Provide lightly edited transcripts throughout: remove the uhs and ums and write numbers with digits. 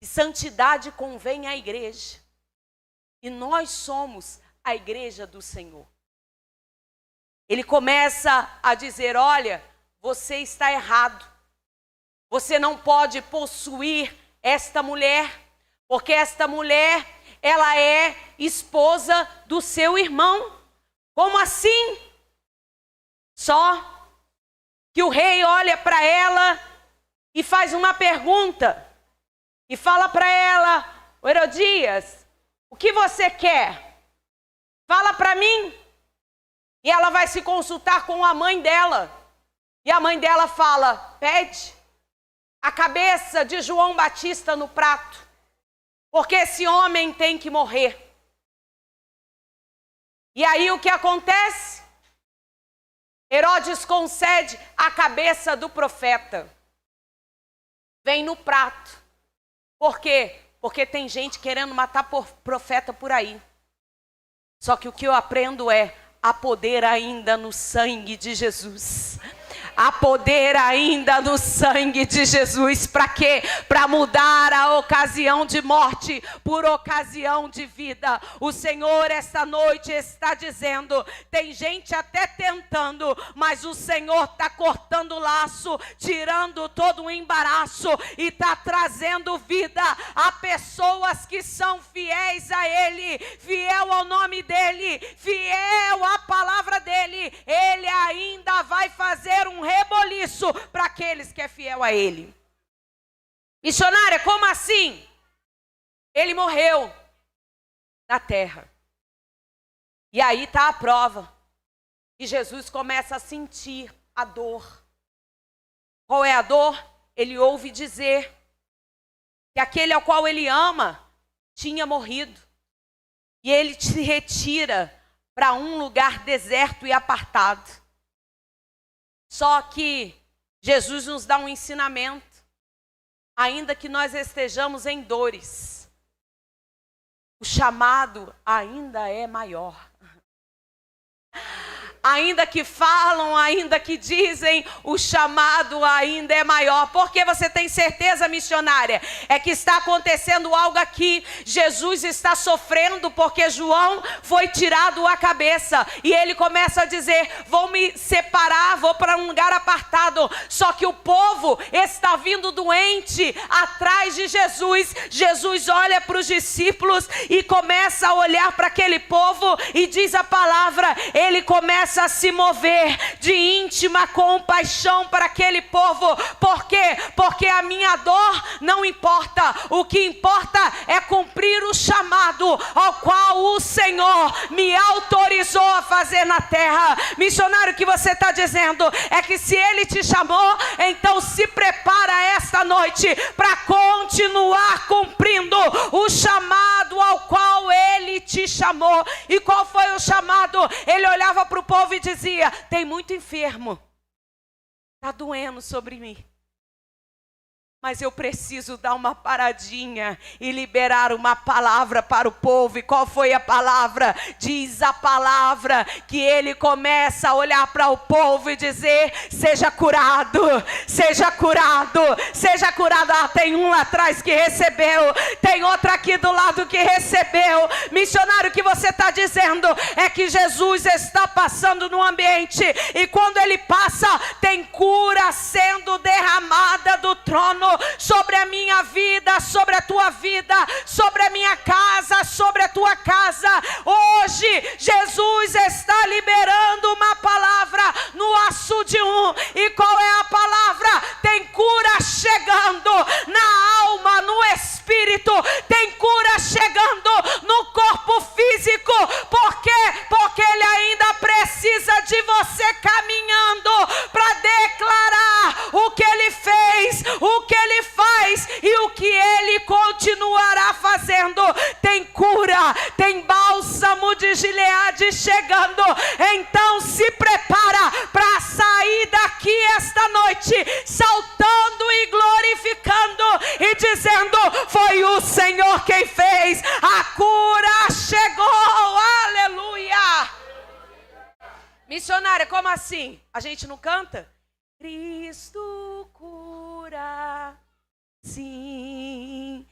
E santidade convém à igreja. E nós somos a igreja do Senhor. Ele começa a dizer, olha, você está errado. Você não pode possuir esta mulher, porque esta mulher, ela é esposa do seu irmão. Como assim? Só que o rei olha para ela e faz uma pergunta. E fala para ela, Herodias, o que você quer? Fala para mim. E ela vai se consultar com a mãe dela. E a mãe dela fala, pede a cabeça de João Batista no prato, porque esse homem tem que morrer. E aí o que acontece? Herodes concede a cabeça do profeta. Vem no prato. Por quê? Porque tem gente querendo matar profeta por aí. Só que o que eu aprendo é, há poder ainda no sangue de Jesus. Há poder ainda no sangue de Jesus. Para quê? Para mudar a ocasião de morte por ocasião de vida. O Senhor esta noite está dizendo, tem gente até tentando, mas o Senhor está cortando o laço, tirando todo o embaraço e está trazendo vida a pessoas que são fiéis a Ele, fiel ao nome dEle, fiel à palavra dEle. Ele ainda vai fazer um reboliço para aqueles que é fiel a Ele. Missionária, como assim? Ele morreu na terra. E aí está a prova. E Jesus começa a sentir a dor. Qual é a dor? Ele ouve dizer que aquele ao qual ele ama tinha morrido. E ele se retira para um lugar deserto e apartado. Só que Jesus nos dá um ensinamento. Ainda que nós estejamos em dores, o chamado ainda é maior. Ainda que falam, ainda que dizem, o chamado ainda é maior. Porque você tem certeza, missionária? É que está acontecendo algo aqui. Jesus está sofrendo porque João foi tirado a cabeça. E ele começa a dizer, vou me separar, vou para um lugar apartado. Só que o povo está vindo doente atrás de Jesus. Jesus olha para os discípulos e começa a olhar para aquele povo e diz a palavra, ele começa a se mover de íntima compaixão para aquele povo. Por quê? Porque a minha dor não importa. O que importa é cumprir o chamado ao qual o Senhor me autorizou a fazer na terra. Missionário, o que você está dizendo é que se Ele te chamou, então se prepara esta noite para continuar cumprindo o chamado ao qual Ele te chamou. E qual foi o chamado? Ele olhava para o povo e dizia, tem muito enfermo, está doendo sobre mim, mas eu preciso dar uma paradinha e liberar uma palavra para o povo. E qual foi a palavra? Diz a palavra que ele começa a olhar para o povo e dizer, seja curado, seja curado, seja curado. Ah, tem um lá atrás que recebeu, tem outra aqui do lado que recebeu. Missionário, o que você está dizendo é que Jesus está passando no ambiente e quando ele passa, tem cura sendo derramada do trono sobre a minha vida, sobre a tua vida, sobre a minha casa, sobre a tua casa. Hoje Jesus está liberando uma palavra no açude 1. E qual é a palavra? Tem cura chegando na alma, no espírito, tem cura chegando no corpo físico. Por quê? Porque ele ainda precisa de você caminhando para declarar o que ele fez, o que ele faz e o que ele continuará fazendo. Tem cura, tem bálsamo de Gileade chegando. Então se prepara para sair daqui esta noite saltando e glorificando e dizendo, foi o Senhor quem fez, a cura chegou, aleluia. Missionária, como assim? A gente não canta? Cristo cura, sim,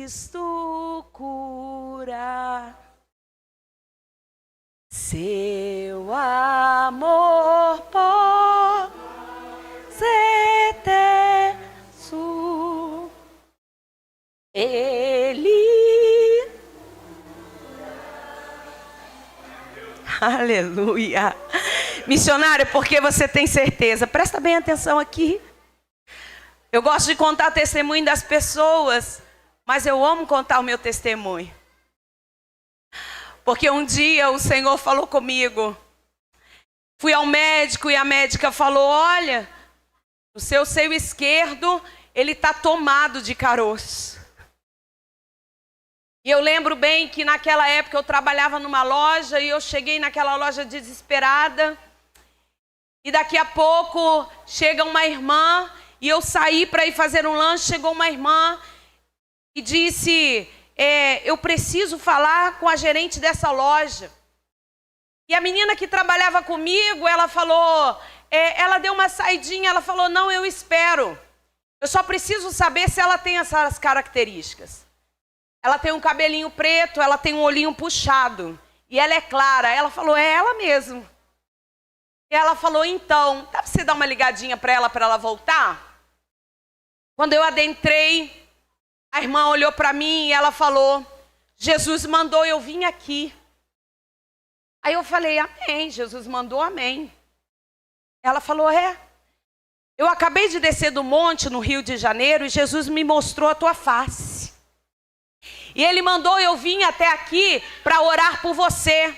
Cristo cura. Seu amor eterno, Ele. Aleluia. Missionária, porque você tem certeza? Presta bem atenção aqui. Eu gosto de contar testemunho das pessoas, mas eu amo contar o meu testemunho. Porque um dia o Senhor falou comigo. Fui ao médico e a médica falou: olha, o seu seio esquerdo, ele está tomado de caroço. E eu lembro bem que naquela época eu trabalhava numa loja e eu cheguei naquela loja desesperada. E daqui a pouco chega uma irmã e eu saí para ir fazer um lanche. Chegou uma irmã e disse: eu preciso falar com a gerente dessa loja. E a menina que trabalhava comigo, ela falou, ela deu uma saidinha, ela falou: não, eu espero. Eu só preciso saber se ela tem essas características. Ela tem um cabelinho preto, ela tem um olhinho puxado. E ela é clara. Ela falou: é ela mesmo. E ela falou: então, dá para você dar uma ligadinha para ela voltar? Quando eu adentrei, a irmã olhou para mim e ela falou: Jesus mandou eu vir aqui. Aí eu falei: amém, Jesus mandou, amém. Ela falou: eu acabei de descer do monte no Rio de Janeiro e Jesus me mostrou a tua face. E Ele mandou eu vir até aqui para orar por você.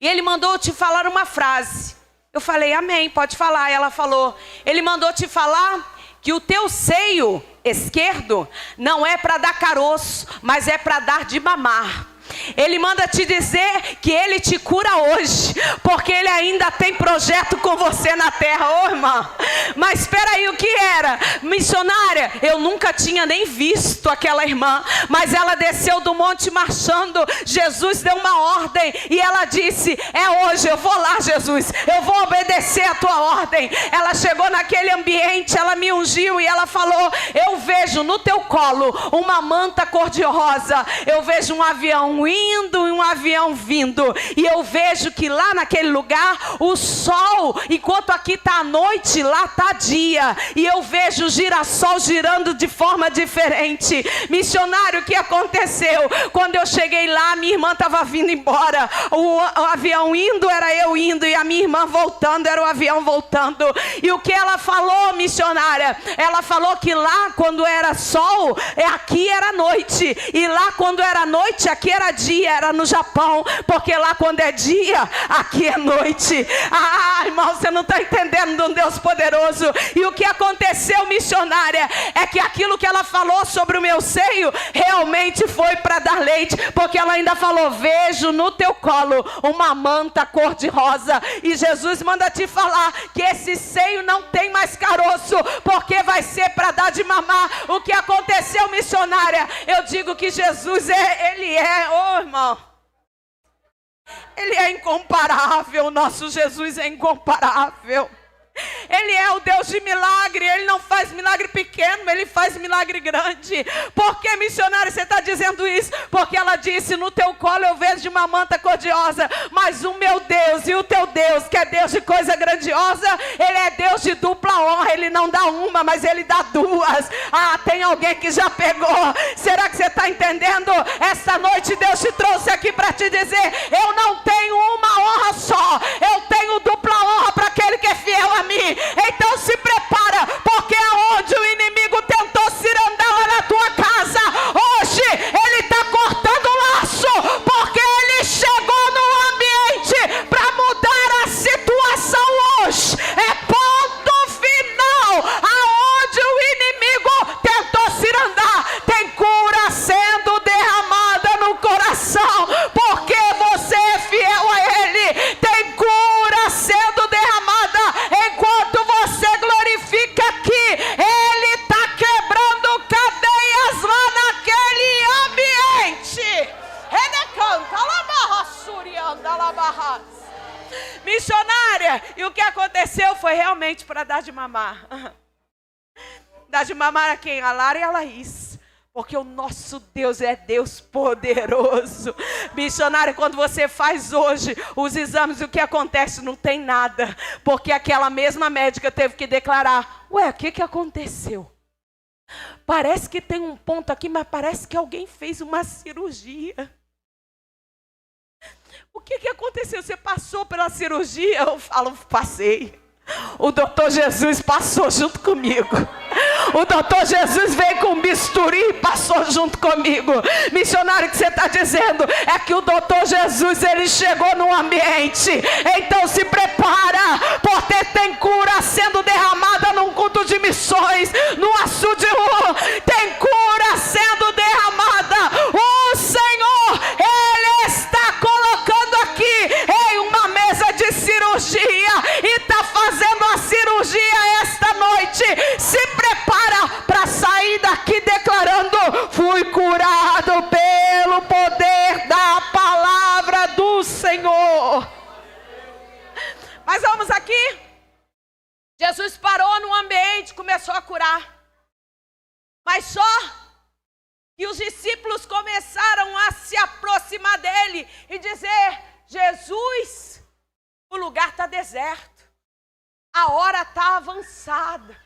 E Ele mandou eu te falar uma frase. Eu falei: amém, pode falar. Ela falou: Ele mandou te falar que o teu seio esquerdo não é para dar caroço, mas é para dar de mamar. Ele manda te dizer que Ele te cura hoje, porque Ele ainda tem projeto com você na terra. Ô irmã, mas espera aí, o que era? Missionária, eu nunca tinha nem visto aquela irmã, mas ela desceu do monte marchando. Jesus deu uma ordem e ela disse: é hoje, eu vou lá, Jesus, eu vou obedecer a tua ordem. Ela chegou naquele ambiente, ela me ungiu e ela falou: eu vejo no teu colo uma manta cor-de-rosa, eu vejo um avião indo e um avião vindo, e eu vejo que lá naquele lugar o sol, enquanto aqui está a noite, lá está dia, e eu vejo o girassol girando de forma diferente. Missionário, o que aconteceu? Quando eu cheguei lá, minha irmã estava vindo embora, o avião indo era eu indo, e a minha irmã voltando era o avião voltando. E o que ela falou, missionária? Ela falou que lá quando era sol, aqui era noite, e lá quando era noite, aqui era dia, era no Japão, porque lá quando é dia, aqui é noite. Ah, irmão, você não está entendendo de um Deus poderoso. E o que aconteceu, missionária, é que aquilo que ela falou sobre o meu seio, realmente foi para dar leite, porque ela ainda falou: vejo no teu colo uma manta cor-de-rosa, e Jesus manda te falar que esse seio não tem mais caroço, porque vai ser para dar de mamar. O que aconteceu, missionária? Eu digo que Jesus Ele é, irmão, Ele é incomparável. O nosso Jesus é incomparável. Ele é o Deus de milagre. Ele não faz milagre pequeno, Ele faz milagre grande. Por que, missionária, você está dizendo isso? Porque ela disse: no teu colo eu vejo de uma manta cor-de-rosa, mas o meu Deus e o teu Deus, que é Deus de coisa grandiosa, Ele é Deus de dupla honra. Ele não dá uma, mas Ele dá duas. Ah, tem alguém que já pegou. Será que você está entendendo? Esta noite Deus te trouxe aqui para te dizer: eu não tenho uma honra só, eu tenho dupla honra para aquele que é fiel a mim. Então se prepara, porque aonde o inimigo tentou cirandar lá na tua casa, hoje ele está cortando o laço, porque ele chegou no ambiente para mudar a situação hoje. É ponto final. Aonde o inimigo tentou cirandar, tem cura sendo derramada no coração, porque você é fiel a Ele. Tem cura sendo derramada enquanto você glorifica aqui. Ele está quebrando cadeias lá naquele ambiente. Missionária, e o que aconteceu foi realmente para dar de mamar. Dar de mamar a quem? A Lara e a Laís. Porque o nosso Deus é Deus poderoso. Missionário, quando você faz hoje os exames, o que acontece? Não tem nada. Porque aquela mesma médica teve que declarar: ué, o que aconteceu? Parece que tem um ponto aqui, mas parece que alguém fez uma cirurgia. O que aconteceu? Você passou pela cirurgia? Eu falo, passei. O doutor Jesus passou junto comigo. O doutor Jesus veio com um bisturi e passou junto comigo. Missionário, o que você está dizendo é que o doutor Jesus, ele chegou no ambiente. Então se prepara, porque tem cura sendo derramada num culto de missões, no açude. Tem cura sendo derramada. O Senhor, Ele está colocando aqui em uma mesa de cirurgia e está fazendo a cirurgia esta noite. Se prepara para sair daqui declarando: fui curado pelo poder da palavra do Senhor. Mas vamos aqui. Jesus parou no ambiente, começou a curar. Mas só que os discípulos começaram a se aproximar dele e dizer: Jesus, o lugar está deserto. A hora está avançada.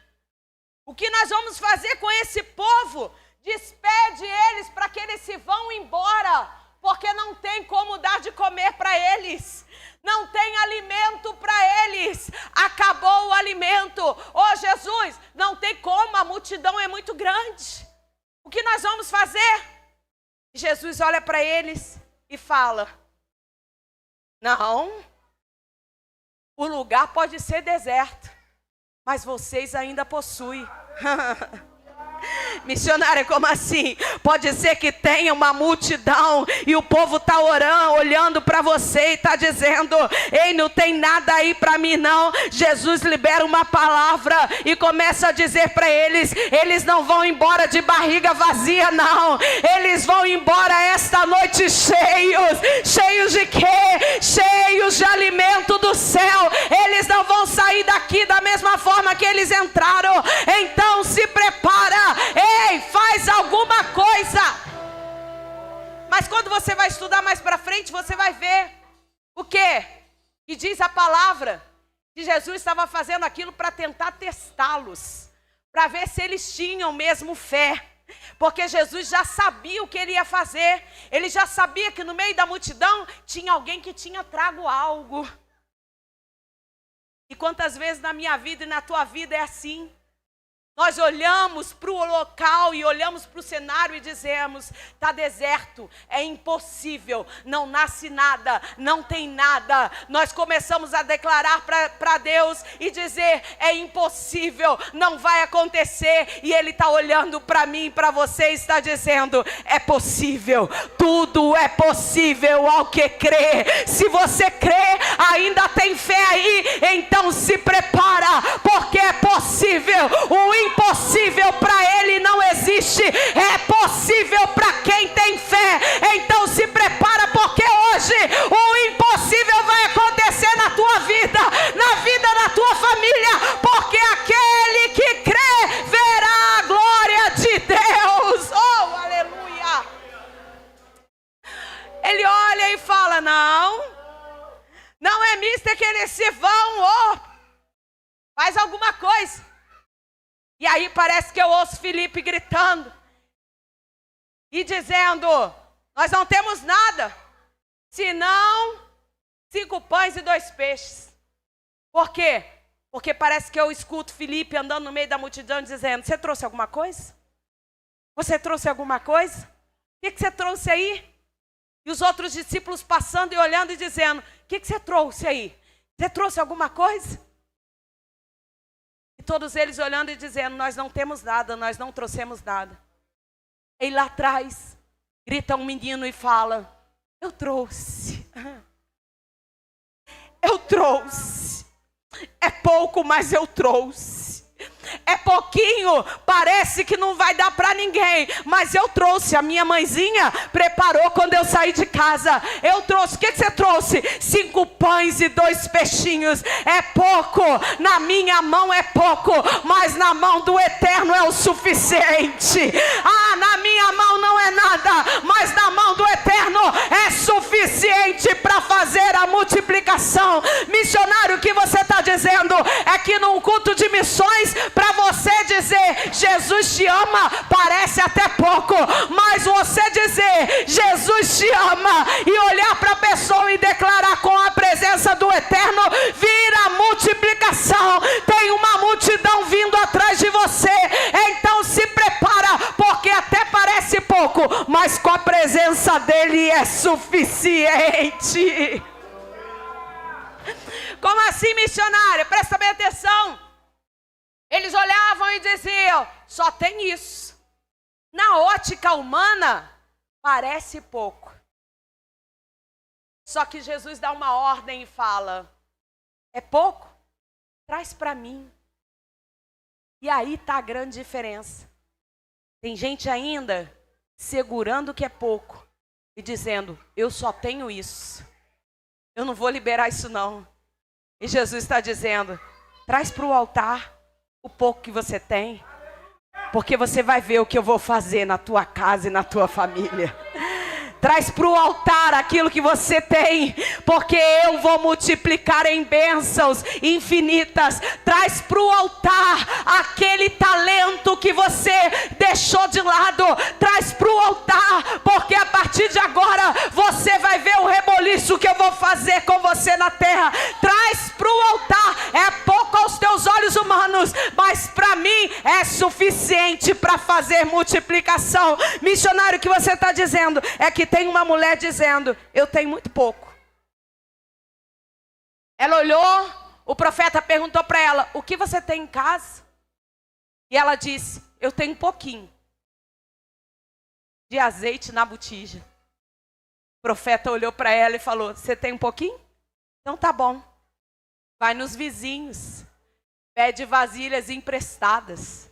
O que nós vamos fazer com esse povo? Despede eles para que eles se vão embora, porque não tem como dar de comer para eles. Não tem alimento para eles. Acabou o alimento. Ô Jesus, não tem como, a multidão é muito grande. O que nós vamos fazer? Jesus olha para eles e fala: não, o lugar pode ser deserto, mas vocês ainda possuem. Missionária, como assim? Pode ser que tenha uma multidão e o povo está orando, olhando para você e está dizendo: ei, não tem nada aí para mim não. Jesus libera uma palavra e começa a dizer para eles: eles não vão embora de barriga vazia não. Eles vão embora esta noite cheios. Cheios de quê? Cheios de alimento do céu. Eles não vão sair daqui da mesma forma que eles entraram. Então se prepara. Ei, faz alguma coisa. Mas quando você vai estudar mais para frente, você vai ver o quê? Que diz a palavra que Jesus estava fazendo aquilo para tentar testá-los, para ver se eles tinham mesmo fé. Porque Jesus já sabia o que ele ia fazer. Ele já sabia que no meio da multidão tinha alguém que tinha trago algo. E quantas vezes na minha vida e na tua vida é assim? Nós olhamos para o local e olhamos para o cenário e dizemos: está deserto, é impossível, não nasce nada, não tem nada. Nós começamos a declarar para Deus e dizer: é impossível, não vai acontecer. E Ele está olhando para mim e para você e está dizendo: é possível, tudo é possível ao que crê. Se você crê, ainda tem fé aí, então se prepara, porque é possível. O impossível para Ele não existe. É possível para quem tem fé. Então se prepara, porque hoje o impossível vai acontecer na tua vida, na vida da tua família, porque aquele que crê verá a glória de Deus. Oh, aleluia. Ele olha e fala: não é mister que eles se vão, faz alguma coisa. E aí parece que eu ouço Filipe gritando e dizendo: nós não temos nada, senão 5 pães e 2 peixes. Por quê? Porque parece que eu escuto Filipe andando no meio da multidão dizendo: você trouxe alguma coisa? Você trouxe alguma coisa? O que você trouxe aí? E os outros discípulos passando e olhando e dizendo: o que você trouxe aí? Você trouxe alguma coisa? E todos eles olhando e dizendo: nós não temos nada, nós não trouxemos nada. E lá atrás grita um menino e fala: eu trouxe. Eu trouxe. É pouco, mas eu trouxe. é pouquinho, parece que não vai dar para ninguém, mas eu trouxe, a minha mãezinha preparou quando eu saí de casa. Eu trouxe, o que você trouxe? 5 pães e 2 peixinhos. É pouco, na minha mão é pouco, mas na mão do Eterno é o suficiente. Na minha mão não é nada, mas na mão do Eterno é suficiente para fazer a multiplicação. Missionário, o que você está dizendo é que num culto de missões, para você dizer Jesus te ama, parece até pouco, mas você dizer Jesus te ama e olhar para a pessoa e declarar com a presença do Eterno, vira multiplicação. Tem uma multidão vindo atrás de você, então se prepara, porque até parece pouco, mas com a presença dele é suficiente. Como assim, missionária? Presta bem atenção. Eles olhavam e diziam, só tem isso. Na ótica humana, parece pouco. Só que Jesus dá uma ordem e fala, é pouco? Traz para mim. E aí está a grande diferença. Tem gente ainda segurando que é pouco e dizendo, eu só tenho isso. Eu não vou liberar isso não. E Jesus está dizendo, traz para o altar o pouco que você tem, porque você vai ver o que eu vou fazer na tua casa e na tua família. Traz para o altar aquilo que você tem, porque eu vou multiplicar em bênçãos infinitas. Traz para o altar aquele talento que você deixou de lado. Traz para o altar, porque a partir de agora você vai ver o reboliço que eu vou fazer com você na terra. Traz para o altar, é pouco aos teus olhos humanos, mas para mim é suficiente para fazer multiplicação. Missionário, o que você está dizendo é que tem uma mulher dizendo, eu tenho muito pouco. Ela olhou, o profeta perguntou para ela, o que você tem em casa? E ela disse, eu tenho um pouquinho de azeite na botija. O profeta olhou para ela e falou, você tem um pouquinho? Então tá bom. Vai nos vizinhos, pede vasilhas emprestadas.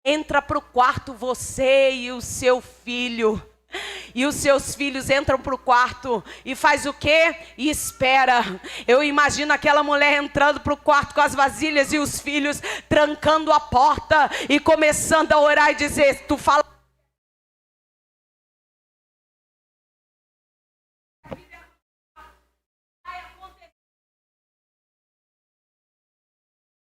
Entra para o quarto você e o seu filho. E os seus filhos entram para o quarto e faz o quê? E espera. Eu imagino aquela mulher entrando para o quarto com as vasilhas e os filhos trancando a porta e começando a orar e dizer, tu fala.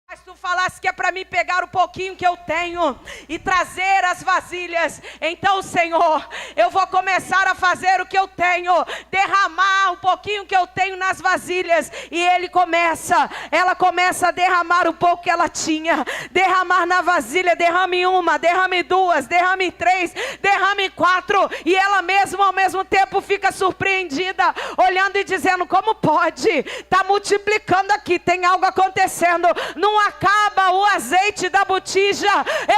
Mas tu falasse que é para mim pegar o pouquinho que eu tenho e trazer as vasilhas. Então, Senhor, eu vou começar a fazer o que eu tenho, derramar um pouquinho que eu tenho nas vasilhas. E ela começa a derramar o pouco que ela tinha. Derramar na vasilha, derrame uma, derrame duas, derrame 3, derrame 4. E ela mesma ao mesmo tempo fica surpreendida, olhando e dizendo, como pode? Está multiplicando aqui, tem algo acontecendo. Não acaba o azeite da botija.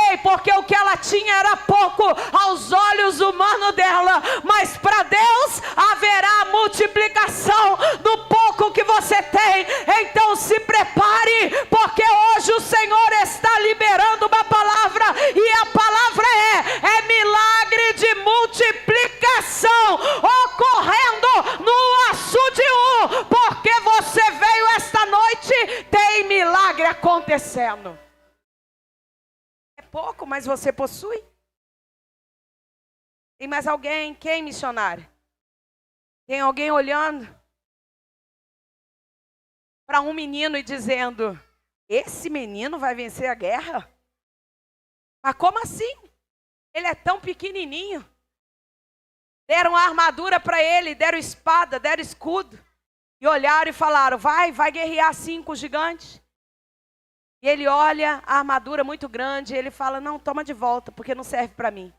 Ei, porque o que ela tinha era pouco aos olhos humanos dela, mas para Deus haverá multiplicação do pouco que você tem. Então se prepare, porque hoje o Senhor está liberando uma palavra, e a palavra é milagre de multiplicação ocorrendo no açude 1, porque você veio esta noite, tem milagre acontecendo. É pouco, mas você possui. Tem mais alguém? Quem, missionário? Tem alguém olhando para um menino e dizendo, esse menino vai vencer a guerra? Mas como assim? Ele é tão pequenininho. Deram a armadura para ele, deram espada, deram escudo. E olharam e falaram, vai guerrear assim com o gigante. E ele olha a armadura muito grande, e ele fala, não, toma de volta, porque não serve para mim.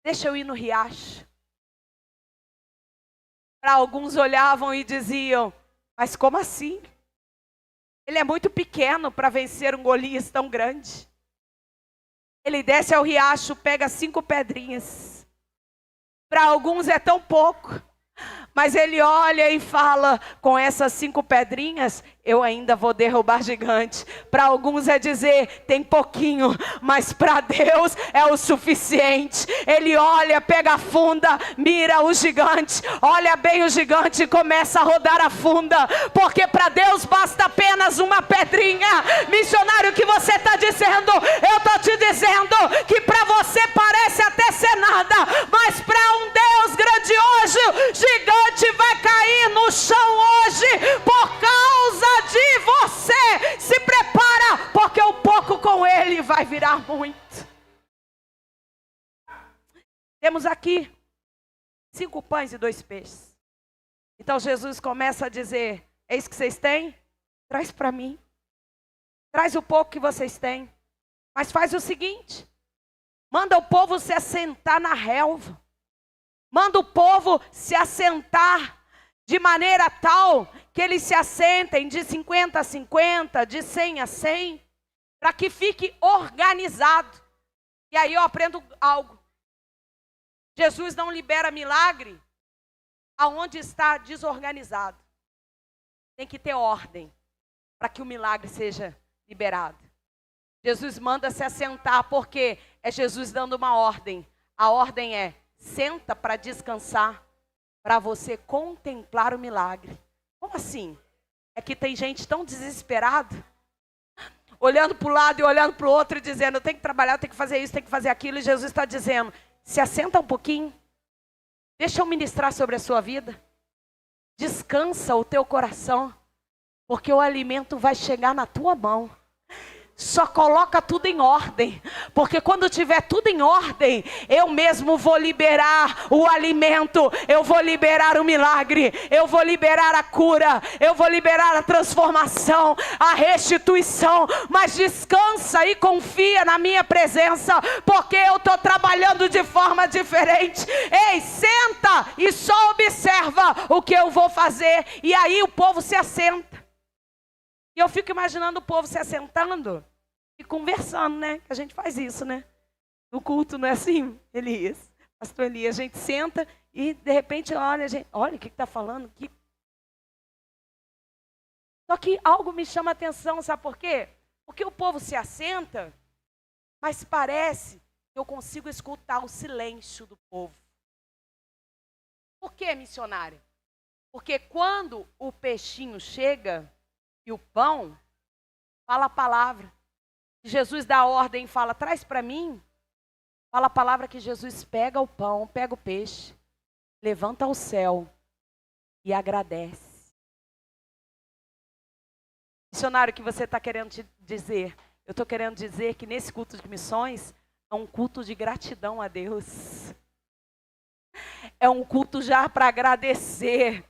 Deixa eu ir no riacho. Para alguns olhavam e diziam, mas como assim? Ele é muito pequeno para vencer um Golias tão grande. Ele desce ao riacho, pega 5 pedrinhas. Para alguns é tão pouco, Mas ele olha e fala: com essas 5 pedrinhas, eu ainda vou derrubar gigante. Para alguns é dizer, tem pouquinho, mas para Deus é o suficiente. Ele olha, pega a funda, mira o gigante, olha bem o gigante e começa a rodar a funda, porque para Deus basta apenas uma pedrinha. Missionário, o que você está dizendo? Eu estou te dizendo que para você parece até ser nada, mas para um Deus grandioso, gigante vai cair no chão hoje por causa de você. Se prepara, porque o pouco com ele vai virar muito. Temos aqui 5 pães e 2 peixes. Então Jesus começa a dizer: é isso que vocês têm? Traz para mim. Traz o pouco que vocês têm. Mas faz o seguinte: manda o povo se assentar na relva. Manda o povo se assentar de maneira tal que eles se assentem de 50 a 50, de 100 a 100, para que fique organizado. E aí eu aprendo algo. Jesus não libera milagre aonde está desorganizado. Tem que ter ordem para que o milagre seja liberado. Jesus manda se assentar porque é Jesus dando uma ordem. A ordem é: senta para descansar, para você contemplar o milagre. Como assim? É que tem gente tão desesperada, olhando para o lado e olhando para o outro e dizendo: eu tenho que trabalhar, eu tenho que fazer isso, tenho que fazer aquilo. E Jesus está dizendo: se assenta um pouquinho, deixa eu ministrar sobre a sua vida. Descansa o teu coração, porque o alimento vai chegar na tua mão. Só coloca tudo em ordem, porque quando tiver tudo em ordem, eu mesmo vou liberar o alimento, eu vou liberar o milagre, eu vou liberar a cura, eu vou liberar a transformação, a restituição. Mas descansa e confia na minha presença, porque eu estou trabalhando de forma diferente. Ei, senta e só observa o que eu vou fazer. E aí o povo se assenta. E eu fico imaginando o povo se assentando e conversando, né? A gente faz isso, né? No culto, não é assim, Elias? Pastor Elias, a gente senta e de repente olha, olha o que está falando. Só que algo me chama a atenção, sabe por quê? Porque o povo se assenta, mas parece que eu consigo escutar o silêncio do povo. Por quê, missionária? Porque quando o peixinho chega e o pão, fala a palavra. Jesus dá a ordem e fala: traz para mim. Fala a palavra que Jesus pega o pão, pega o peixe, levanta ao céu e agradece. Missionário, o que você está querendo te dizer? Eu estou querendo dizer que nesse culto de missões é um culto de gratidão a Deus. É um culto já para agradecer.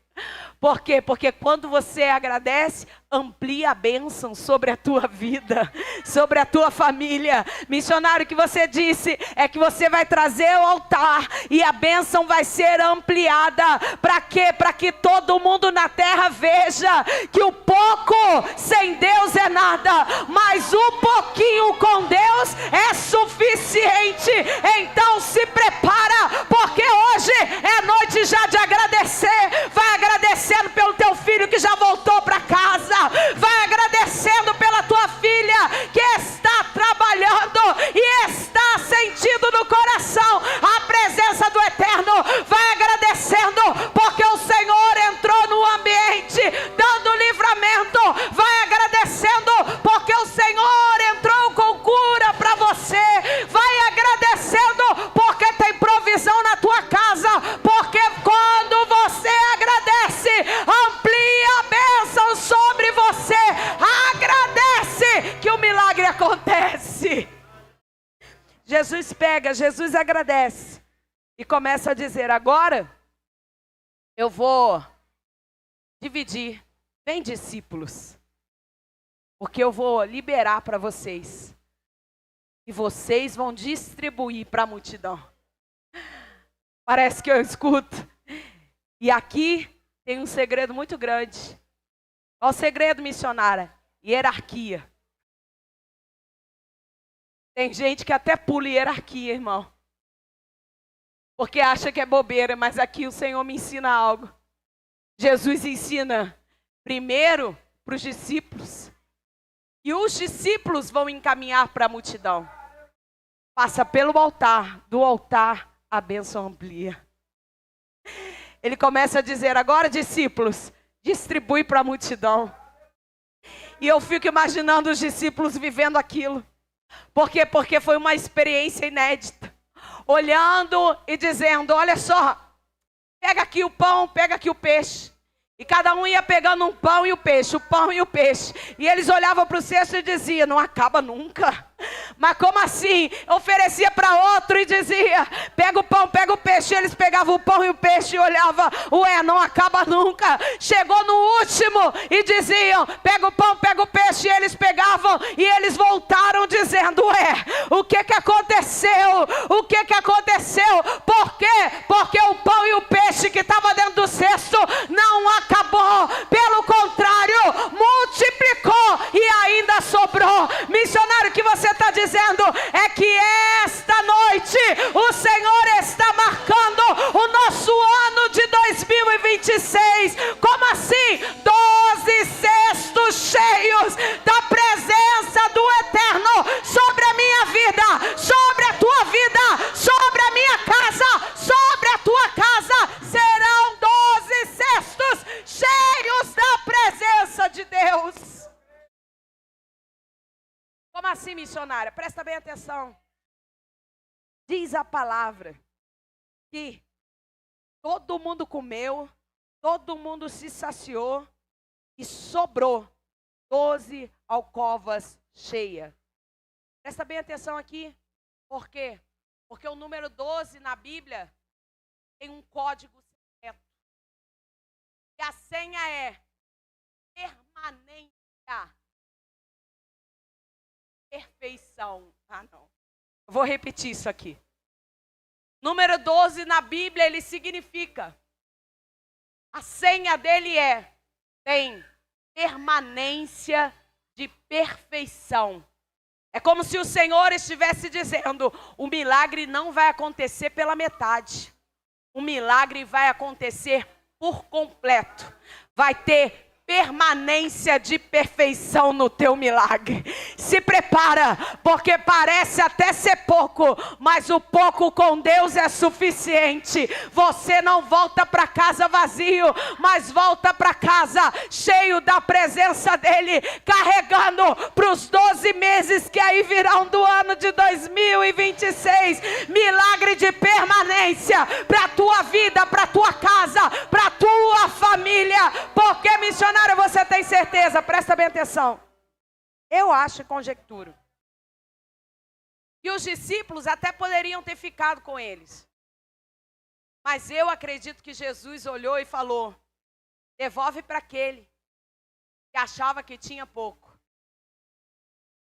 Por quê? Porque quando você agradece, amplia a bênção sobre a tua vida, sobre a tua família. Missionário, o que você disse é que você vai trazer o altar e a bênção vai ser ampliada. Para quê? Para que todo mundo na terra veja que o pouco sem Deus é nada, mas o pouquinho com Deus é suficiente. Então se prepara, porque hoje é noite já de agradecer. Vai agradecendo pelo teu filho que já voltou para casa. Vai agradecendo pela tua filha que está trabalhando e está sentindo no coração a presença do Eterno. Vai agradecendo porque o Senhor entrou no ambiente dando livramento. Vai agradecendo porque o Senhor entrou com cura para você. Vai agradecendo porque tem provisão na tua casa. Porque quando você agradece, amplia a bênção sobre você. Agradece que o milagre acontece. Jesus agradece e começa a dizer: agora eu vou dividir. Vem, discípulos, porque eu vou liberar para vocês e vocês vão distribuir para a multidão. Parece que eu escuto. E aqui tem um segredo muito grande. Qual o segredo, missionária? Hierarquia. Tem gente que até pula hierarquia, irmão. Porque acha que é bobeira, mas aqui o Senhor me ensina algo. Jesus ensina primeiro para os discípulos. E os discípulos vão encaminhar para a multidão. Passa pelo altar, do altar a bênção amplia. Ele começa a dizer, agora discípulos, distribui para a multidão. E eu fico imaginando os discípulos vivendo aquilo. Por quê? Porque foi uma experiência inédita. Olhando e dizendo, olha só, pega aqui o pão, pega aqui o peixe. E cada um ia pegando um pão e o pão e o peixe. E eles olhavam para o cesto e diziam, não acaba nunca. Mas como assim? Oferecia para outro e dizia, pega o pão, pega o peixe. E eles pegavam o pão e o peixe e olhavam, ué, não acaba nunca. Chegou no último e diziam, pega o pão, pega o peixe. E eles pegavam e eles voltaram dizendo, ué, o que aconteceu? O que aconteceu? Por quê? Porque o pão e o peixe que estava dentro do cesto não acabou. Pelo contrário, multiplicou e ainda sobrou. Missionário, o que você está dizendo é que esta noite o Senhor está marcando o nosso ano de 2026. Como assim? 12 cestos cheios da presença do Eterno sobre a minha vida, sobre a tua vida, sobre a minha casa, sobre a tua casa. Serão 12 cestos cheios da presença de Deus. Como assim, missionária? Presta bem atenção. Diz a palavra que todo mundo comeu, todo mundo se saciou e sobrou 12 alcovas cheias. Presta bem atenção aqui. Por quê? Porque o número 12 na Bíblia tem um código secreto. E a senha é permanência. Perfeição. Ah, não. Vou repetir isso aqui. Número 12 na Bíblia, ele significa. A senha dele tem permanência de perfeição. É como se o Senhor estivesse dizendo, o milagre não vai acontecer pela metade. O milagre vai acontecer por completo. Vai ter permanência de perfeição no teu milagre. Se prepara, porque parece até ser pouco, mas o pouco com Deus é suficiente. Você não volta para casa vazio, mas volta para casa cheio da presença dele, carregando para os 12 meses que aí virão do ano de 2026, milagre de permanência para a tua vida, para a tua casa, para a tua família. Porque, missionário, você tem certeza? Presta bem atenção. Eu acho e conjecturo que os discípulos até poderiam ter ficado com eles. Mas eu acredito que Jesus olhou e falou, devolve para aquele que achava que tinha pouco.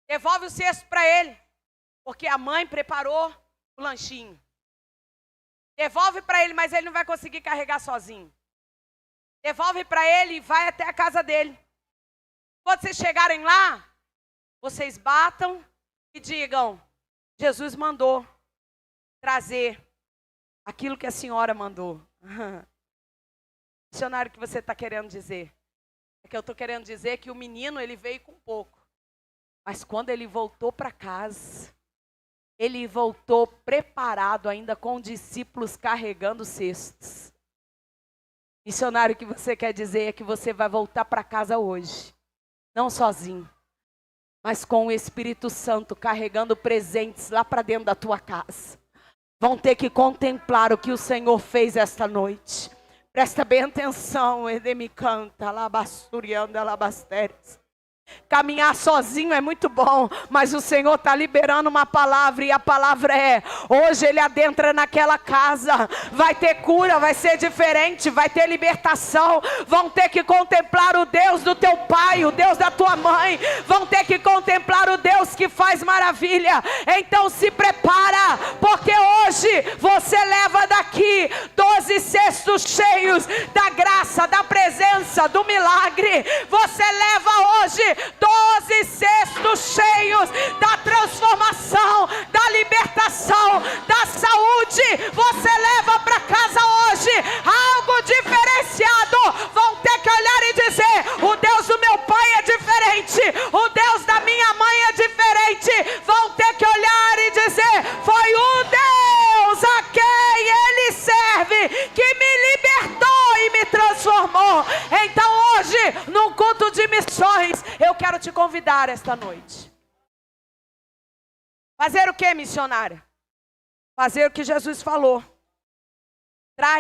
Devolve o cesto para ele, porque a mãe preparou o lanchinho. Devolve para ele, mas ele não vai conseguir carregar sozinho. Devolve para ele e vai até a casa dele. Quando vocês chegarem lá, vocês batam e digam, Jesus mandou trazer aquilo que a senhora mandou. Missionário, o que você está querendo dizer? É que eu estou querendo dizer que o menino, ele veio com pouco. Mas quando ele voltou para casa, ele voltou preparado ainda com discípulos carregando cestos. Missionário, o que você quer dizer é que você vai voltar para casa hoje, não sozinho, mas com o Espírito Santo carregando presentes lá para dentro da tua casa. Vão ter que contemplar o que o Senhor fez esta noite. Presta bem atenção, ele me canta, labasturiando, alabasteres. Caminhar sozinho é muito bom, mas o Senhor está liberando uma palavra, e a palavra é, hoje ele adentra naquela casa, vai ter cura, vai ser diferente, vai ter libertação, vão ter que contemplar o Deus do teu pai, o Deus da tua mãe, vão ter que contemplar o Deus que faz maravilha. Então se prepara, porque hoje você leva daqui 12 cestos cheios da graça, da presença, do milagre. Você leva hoje 12 cestos cheios da transformação, da libertação, da saúde. Você leva para casa hoje algo diferenciado. culto de missões, eu quero te convidar esta noite. Fazer o que, missionária? Fazer o que Jesus falou.